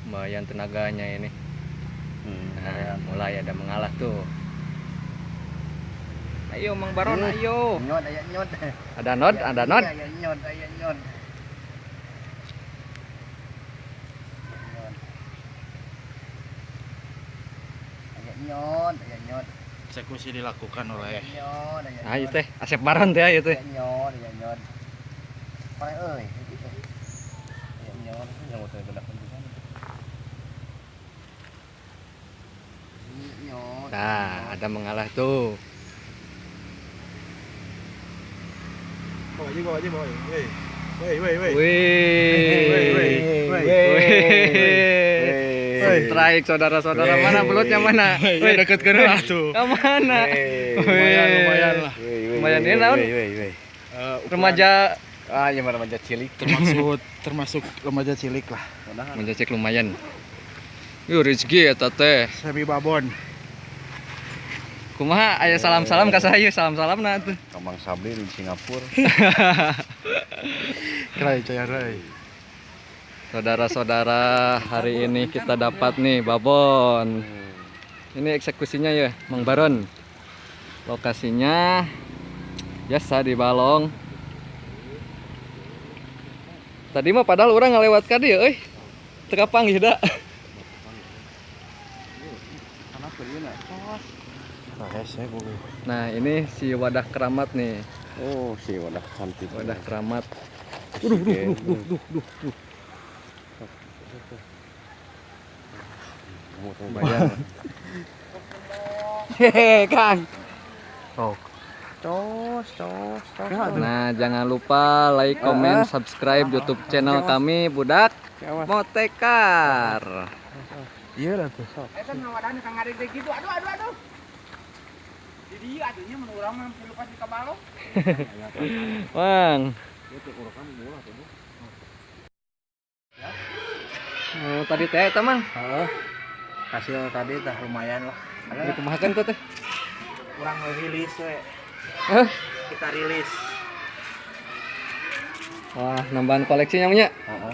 lumayan tenaganya ini. Nah, mulai ada mengalah tuh. Ayo Mang Baron, ayo. Nyot, ayo nyot. Ada nod, ada nod. Ayo nyot, ayo nyot. Ayo nyot, ayo nyot. Eksekusi dilakukan oleh Nyot, ayo. Ayo teh, Asep Baron teh ayo teh. Ayo nyot, ayo nyot. Paling euy. Ayo nyot, nyot teh bedak penjusan. Nyot. Nah, ada mengalah tuh. bawa aja. Woi. Strike saudara-saudara, mana belutnya mana? Woi, deket ke lah tuh. Ke mana? Lumayan lah. Lumayan ini naon? Remaja Ya remaja cilik. termasuk remaja cilik lah. mencecek lumayan. Yuk rezeki eta teh. Semi babon. Kumaha aya salam-salam ka saya, salam-salamna tuh. Kamang Sabri di Singapura. Rai caya rai. Saudara-saudara, hari ini kita dapat nih babon. Ini eksekusinya ya, Mang Baron. Lokasinya biasa di Balong. Tadi mah padahal orang ngelewat ka dieu euy. Teu kapanggih da. Nah, ini si wadah keramat nih. Oh, si wadah cantik. Wadah keramat. Bayang. Hehe, Kang. Oh. Cos. Nah, jangan lupa like, comment, subscribe YouTube channel kami Budak Motekar. Iya lah tuh. Eta nu wadahna Kang Adik gitu. Aduh. Di dieu atunya mun urang mah pilupas di kabalong. Bang. Oh, tadi teh eta Mang. Heeh. Hasil tadi tah lumayan lah. Ada kumahakeun tuh teh. Kurang rilis we. Hah? Kita rilis. Wah, nambahan koleksinya nya. Heeh.